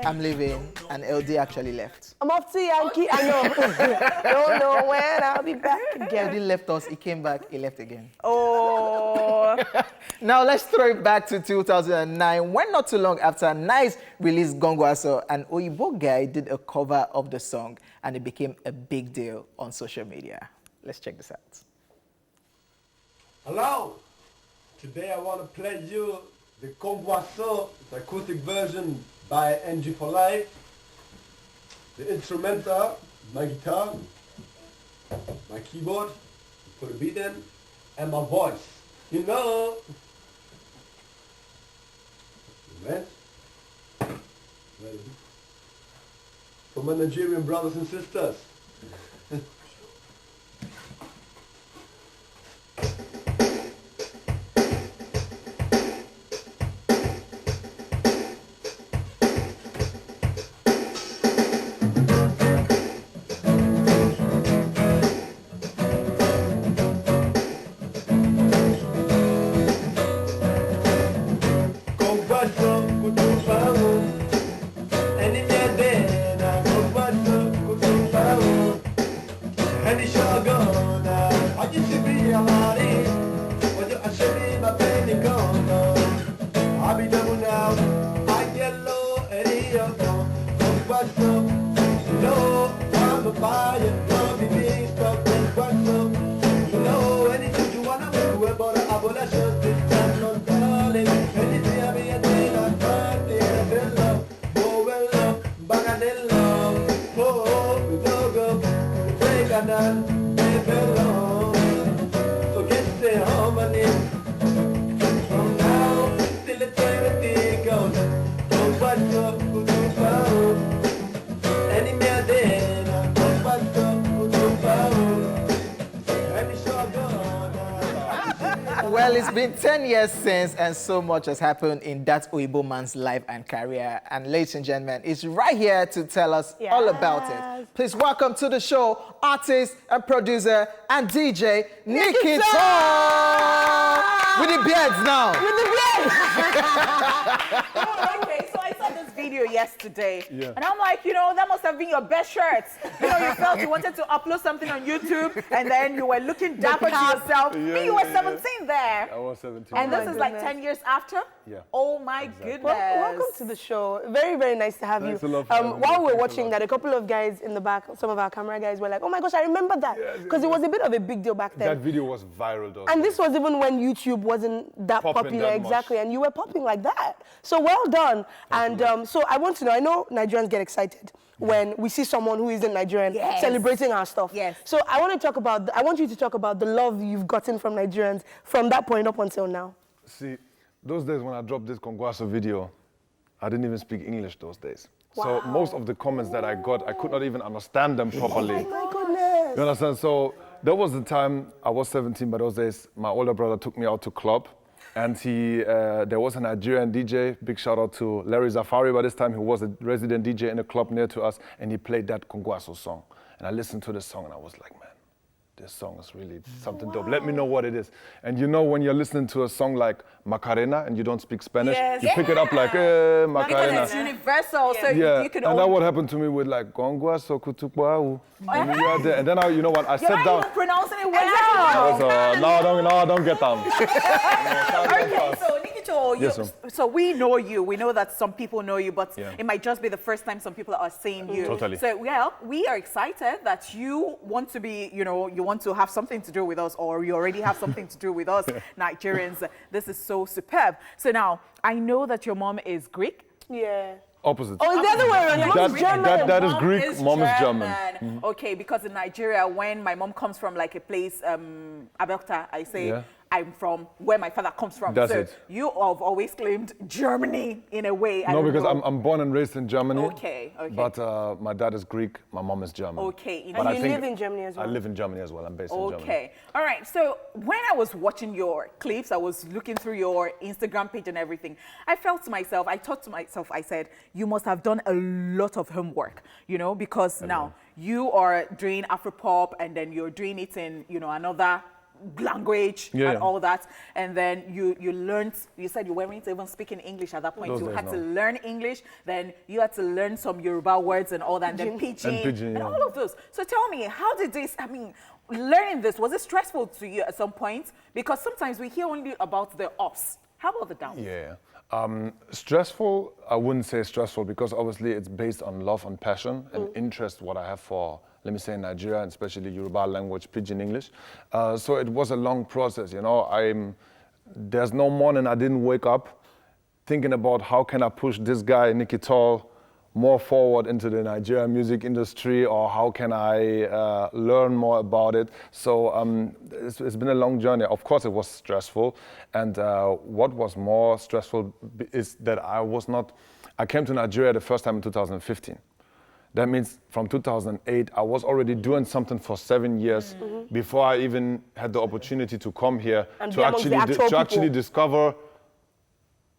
I'm leaving, and LD actually left. I'm off to Yankee. I know. Don't know when I'll be back again. LD left us, he came back, he left again. Oh. Now let's throw it back to 2009, when not too long after Nice released Gongwaso, an Oyinbo guy did a cover of the song, and it became a big deal on social media. Let's check this out. Hello! Today I want to play you the Gongwaso, the acoustic version by NG for Life. The instrumental, my guitar, my keyboard, put a beat in, and my voice. You know. Right? Ready? For my Nigerian brothers and sisters. Well, it's been 10 years since, and so much has happened in that Oyinbo man's life and career. And ladies and gentlemen, he's right here to tell us all about it. Please welcome to the show, artist and producer and DJ, NikiTall! With the beards now. With the beards! Okay, so I saw this video yesterday, and I'm like, you know, that must have been your best shirts. You know, you felt you wanted to upload something on YouTube, and then you were looking dapper to yourself. You were 17 there. I was 17. And this is like 10 years after? Yeah. Oh my goodness. Welcome to the show. Very, very nice to have you. While we were watching that, a couple of guys in the back, some of our camera guys were like, oh my gosh, I remember that. Because it was a bit of a big deal back then. That video was viral though. And this was even when YouTube wasn't that popular, exactly, and you were popping like that. So well done. And so I want to know, I know Nigerians get excited when we see someone who isn't Nigerian celebrating our stuff. So I want to talk about, I want you to talk about the love you've gotten from Nigerians from that point up until now. See, those days when I dropped this Gongwaso video, I didn't even speak English those days. So most of the comments that I got, I could not even understand them properly. Oh my goodness. You understand? So there was the time, I was 17 by those days, my older brother took me out to club, and there was a Nigerian DJ, big shout out to Larry Zafari by this time, who was a resident DJ in a club near to us, and he played that Gongwaso song. And I listened to the song and I was like, man, this song is really something dope. Let me know what it is. And you know when you're listening to a song like Macarena and you don't speak Spanish, you pick it up like, Macarena. Because it's universal, so you can and that's what happened to me with like Gongwaso Kutukwahu. And then you know what, I sat down. You're pronouncing it well. No, don't get down. Okay, so NikiTall, so we know you. We know that some people know you, but it might just be the first time some people are seeing you. Totally. So, well, we are excited that you want to be, you know, you want to have something to do with us, or you already have something to do with us, Nigerians. This is so superb. So now, I know that your mom is Greek. Yeah. Opposite. Oh, it's the other way around. Your mom is German. That is Greek, mom is German. Okay, because in Nigeria, when my mom comes from like a place, Abeokuta, I say, I'm from where my father comes from. That's so it. You have always claimed Germany in a way. No, because I'm born and raised in Germany. Okay. But my dad is Greek, my mom is German. Okay. And you live in Germany as well? I live in Germany as well. I'm based in Germany. Okay. All right. So when I was watching your clips, I was looking through your Instagram page and everything. I thought to myself, I said, you must have done a lot of homework, you know, because now you are doing Afropop and then you're doing it in, you know, another language and all that, and then you learned. You said you weren't even speaking English at that point. You had to learn English. Then you had to learn some Yoruba words and all that, and then pidgin and all of those. So tell me, how did this? I mean, learning this, was it stressful to you at some point? Because sometimes we hear only about the ups. How about the downs? Yeah. Stressful, I wouldn't say stressful, because obviously it's based on love and passion and interest, what I have for, let me say, Nigeria, and especially Yoruba language, Pidgin English. So it was a long process, you know. There's no morning I didn't wake up thinking about how can I push this guy, NikiTall, more forward into the Nigerian music industry, or how can I learn more about it. So it's been a long journey. Of course it was stressful, and what was more stressful is that I came to Nigeria the first time in 2015. That means from 2008, I was already doing something for 7 years before I even had the opportunity to come here and to actually discover.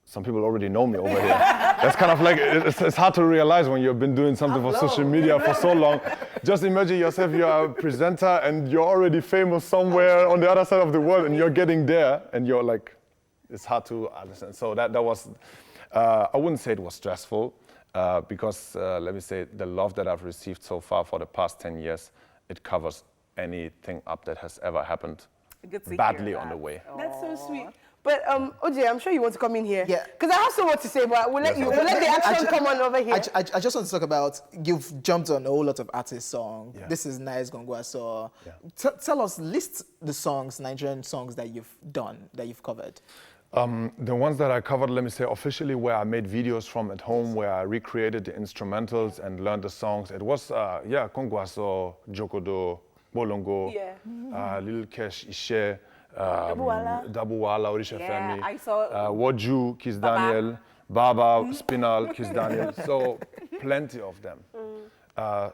Some people already know me over here. That's kind of like, it's hard to realize when you've been doing something for social media for so long. Just imagine yourself, you're a presenter and you're already famous somewhere on the other side of the world, and you're getting there and you're like, it's hard to understand. So that was, I wouldn't say it was stressful, because let me say, the love that I've received so far for the past 10 years, it covers anything up that has ever happened badly on the way. That's so sweet. But OJ, I'm sure you want to come in here. Yeah. Because I have so much to say, but we'll let the action come on over here. I just want to talk about, you've jumped on a whole lot of artist songs. Yeah. This is Nice Gongwa. So tell us, list the songs, Nigerian songs that you've done, that you've covered. The ones that I covered, let me say, officially, where I made videos from at home, where I recreated the instrumentals and learned the songs. It was, Kongwaso, Jokodo, Bolongo, Lil Kesh, Ishe, Dabuwala, Orisha Femi, I saw Waju, Kiss Daniel, Baba, Spinal, Kiss Daniel. So plenty of them.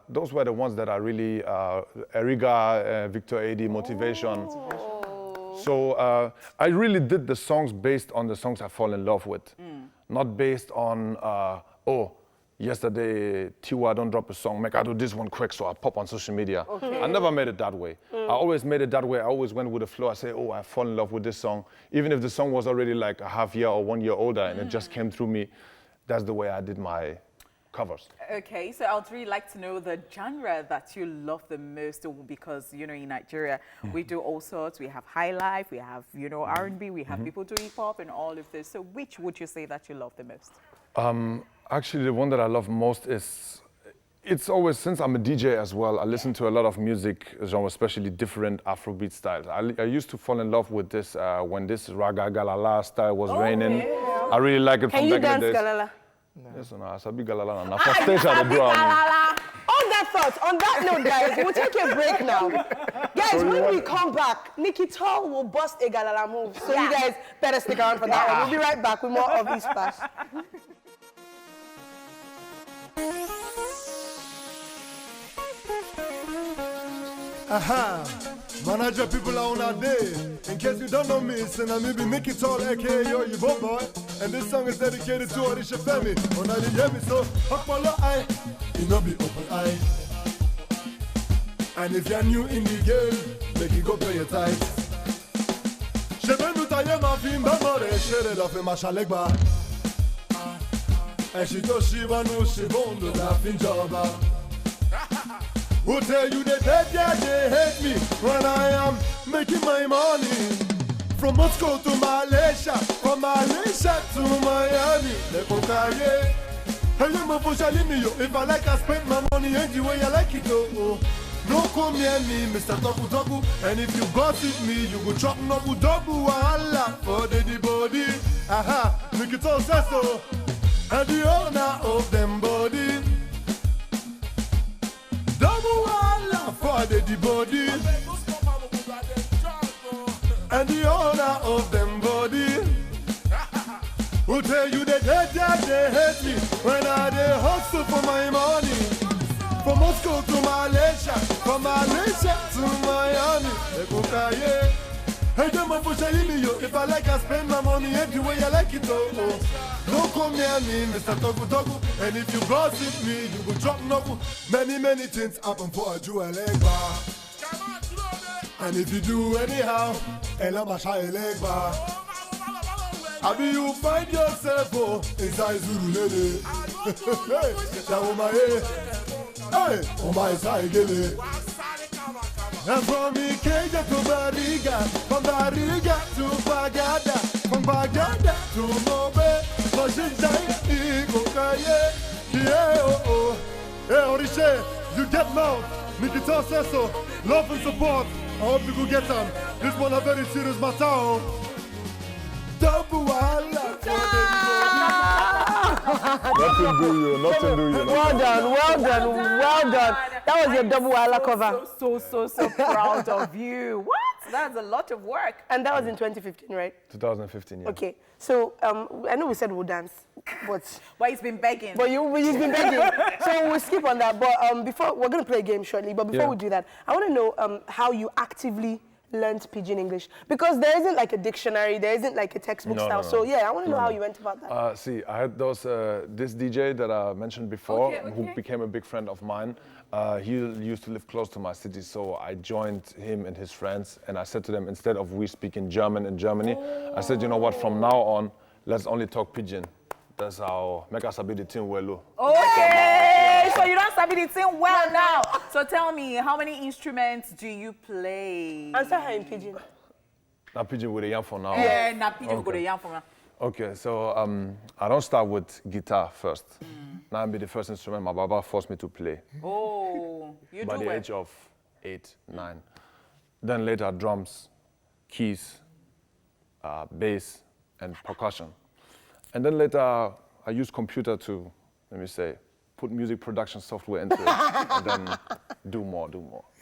Those were the ones that I really, Eriga, Victor AD, Motivation. So I really did the songs based on the songs I fall in love with, not based on, yesterday Tiwa don't drop a song, make I do this one quick so I pop on social media. I never made it that way. I always made it that way. I always went with the flow. I say, I fall in love with this song. Even if the song was already like a half year or 1 year older and it just came through me, that's the way I did my covers. Okay, so I'd really like to know the genre that you love the most, because, you know, in Nigeria, we do all sorts. We have high life, we have, you know, R&B, we have people do hip hop and all of this. So which would you say that you love the most? Actually, the one that I love most is, it's always, since I'm a DJ as well, I listen to a lot of music genres, especially different Afrobeat styles. I used to fall in love with this when this Raga Galala style was reigning. Yeah. I really like it from back in the days. Galala? No. Yes, no, I sabi Galala. Now, for stage at the drum. On that thought, on that note, guys, we'll take a break now. Guys, when we come back, NikiTall will bust a Galala move. So you guys better stick around for that one. We'll be right back with more of East Splash. Aha, manager people are on our day. In case you don't know me, it's me be NikiTall, aka Oyinbo boy. And this song is dedicated to Orisha Femi. On I hear me so, Okpolo eye, you know be open eye. And if you're new in the game, make you go pay your tithe. Shebenu taye ma fi mbamore, shere la fe ma shalegba. And she to shiva no shibondo la fin joba. Who tell you that they hate me when I am making my money? From Moscow to Malaysia, from Malaysia to Miami. If I like, I spend my money any way I like it. Oh. No come near me, Mr. Toku Toku. And if you gossip me, you go chop Nobu Dobu. Allah for the body. Aha, NikiTall says so. And the owner of them body. Double Allah for the body. And the owner of them body. Who tell you that they hate me when I they hustle for my money? From Moscow to Malaysia, from Malaysia to Miami. If I like, I spend my money any way I like it. Don't come near me, Mr. Toku Toku. And if you gossip me, you go drop Noku. Many things happen for a jewel leg bar. And if you do anyhow, ela masha elegba. Abi you find yourself inside Zulu lady. La woman, hey, my side gele. And from Ikeja to Bariga, from Bariga to Bagada, from Bagada to Mobe, Majinjai, Ikokaye, yeah, oh. Hey, Orishe, you get love. NikiTall says so. Love and support. I hope you go get them. This one a very serious matter. Double wala. Nothing do you. Well done. That was your double wala cover. So proud of you. What? That's a lot of work. And that was in 2015, right? 2015, yeah. Okay. So I know we said we'll dance, but he's been begging. But he's been begging. So we'll skip on that. But before we're gonna play a game shortly. But before we do that, I want to know how you actively learned Pidgin English, because there isn't like a dictionary, there isn't like a textbook style. No. So yeah, I want to know how you went about that. See, I had this DJ that I mentioned before, who became a big friend of mine. He used to live close to my city, so I joined him and his friends, and I said to them, instead of we speaking German in Germany, I said, you know what, from now on, let's only talk Pidgin. That's how make us sabi the thing well. Okay, so you don't sabi the thing well now. So tell me, how many instruments do you play? Answer her in Pidgin. Now Pidgin with a yam for now. Yeah, now Pidgin with a yam for now. Okay, so I don't start with guitar first. Now be the first instrument my baba forced me to play. Oh, you by do the age of 8, 9. Then later drums, keys, bass, and percussion. And then later I used computer to, let me say, put music production software into it, and then do more.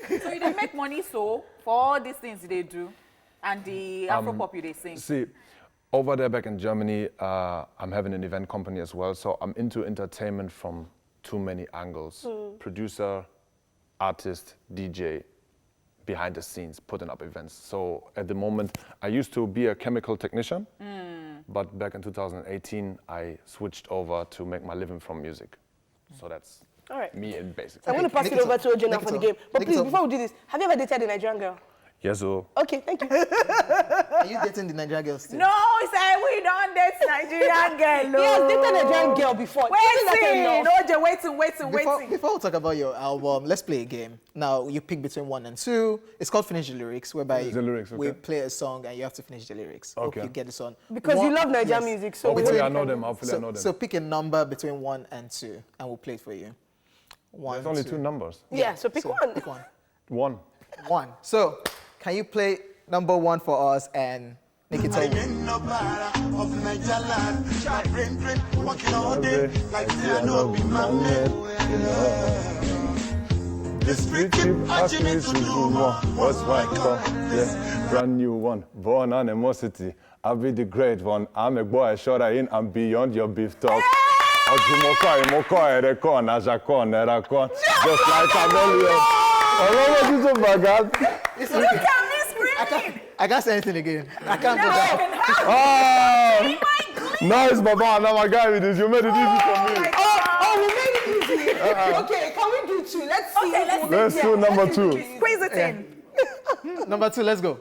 So you didn't make money for all these things they do, and the Afropop they sing? See, over there back in Germany, I'm having an event company as well, so I'm into entertainment from too many angles. Producer, artist, DJ, behind the scenes, putting up events. So at the moment, I used to be a chemical technician, but back in 2018, I switched over to make my living from music. So that's me in basic. I'm going to pass it over to Ojo now for the game. But please, before we do this, have you ever dated a Nigerian girl? Yes, sir. Okay, thank you. Are you dating the Nigerian girl still? No, he said we don't date Nigerian girl. He has dated a Nigerian girl before. Waiting. Before we talk about your album, let's play a game. Now, you pick between 1 and 2. It's called Finish the Lyrics, whereby we play a song and you have to finish the lyrics. Okay. Hope you get this on. Because you love Nigerian music, so hopefully I know them. Hopefully I know them. So pick a number between 1 and 2, and we'll play it for you. There's only 2 numbers. Yeah, so pick one. Pick one. 1. 1. So, can you play number 1 for us and NikiTall? The street keep asking me to do more. What's my call? Yeah, brand new one. Born animosity. I'll be the great one. I'm a boy, short in and beyond your beef talk. Just like a million. Look at me screaming! I can't say anything again. I can't do that. Nice, Baba. Now my guy with this. You made it easy for me. We made it easy. Okay, can we do 2? Let's see. Okay, let's do number 2. Squeeze it in. Number 2, let's go.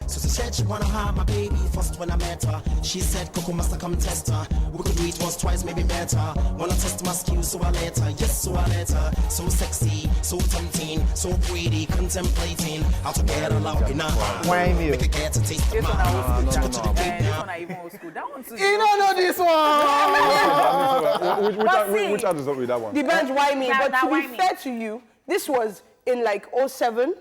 So she said she wanna have my baby first when I met her. She said Coco must come test her. We could do it once, twice, maybe better. Wanna test my skills, so I let her. Yes, so I let her. So sexy, so tempting, so pretty, contemplating how to get her love in her heart. Make her get to taste the mouth. This one I even old school. That one too. You don't know this one! Which artist with that one? The band Why Me, but to be fair to you, this was in like 07,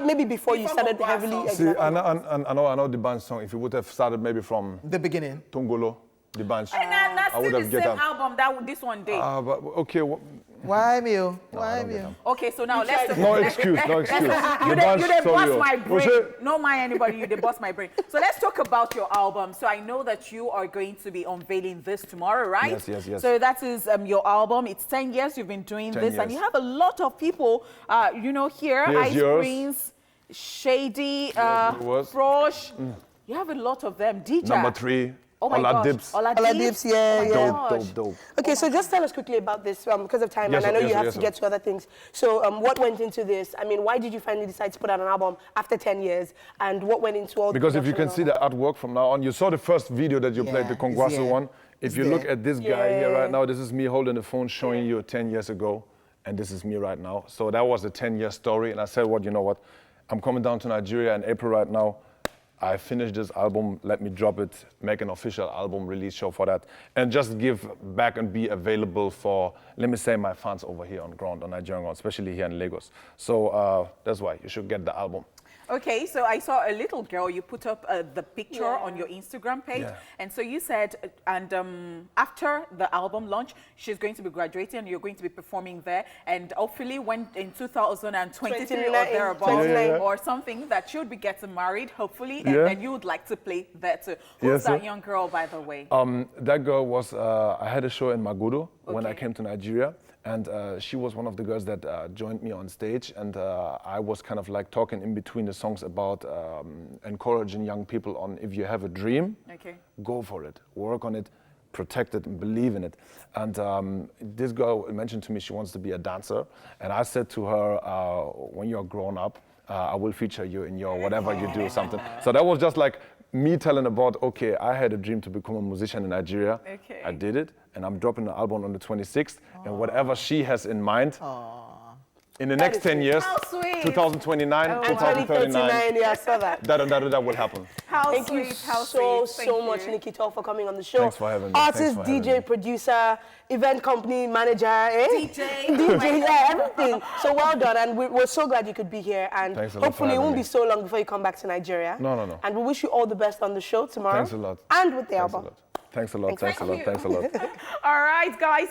maybe before you started heavily. See, I know the band song. If you would have started maybe from the beginning, Tongolo, the band. And that's still the same album that this one did. But okay. Why me? Why me? Okay, so now let's no excuse. You they bust my brain. No mind anybody, they bust my brain. So let's talk about your album. So I know that you are going to be unveiling this tomorrow, right? Yes. So that is your album. It's 10 years you've been doing this, and you have a lot of people, here, Ice Prince, Shady, Frosh. You have a lot of them. DJ. Number 3. Oh my gosh. Dips. Dips, yeah. Dope. Okay, so just tell us quickly about this because of time, Yes, and I know yes, you have yes, to get to other things. So what went into this? I mean, why did you finally decide to put out an album after 10 years? And what went into all the Because if you production can see the artwork from now on, you saw the first video that you played, the Kongwaso yeah. one. If you look at this guy here right now, this is me holding the phone showing you 10 years ago. And this is me right now. So that was a 10-year story. And I said, you know what? I'm coming down to Nigeria in April right now. I finished this album, let me drop it, make an official album release show for that, and just give back and be available for, let me say, my fans over here on ground, on Nigerian ground, especially here in Lagos. So that's why you should get the album. Okay, so I saw a little girl, you put up the picture on your Instagram page. Yeah. And so you said, after the album launch, she's going to be graduating and you're going to be performing there. And hopefully when in 2023 or thereabouts or something, that she'll be getting married, hopefully, and then you would like to play there too. Who's that young girl, by the way? That girl was, I had a show in Magudo when I came to Nigeria. And she was one of the girls that joined me on stage, and I was kind of like talking in between the songs about encouraging young people on, if you have a dream, go for it, work on it, protect it, and believe in it. And this girl mentioned to me she wants to be a dancer, and I said to her, when you're grown up, I will feature you in your whatever you do, something. So that was just like me telling about, okay, I had a dream to become a musician in Nigeria. I did it, and I'm dropping the album on the 26th, and whatever she has in mind, in the next 10 years, 2029, 2039, yeah, I saw that. that will happen. Thank you so much, NikiTall, for coming on the show. Thanks for having me. Artist, DJ, producer, event company manager, DJ, yeah, everything. So well done, and we're so glad you could be here. And hopefully it won't be so long before you come back to Nigeria. No. And we wish you all the best on the show tomorrow. Thanks a lot. And with the album. Thanks a lot. All right, guys.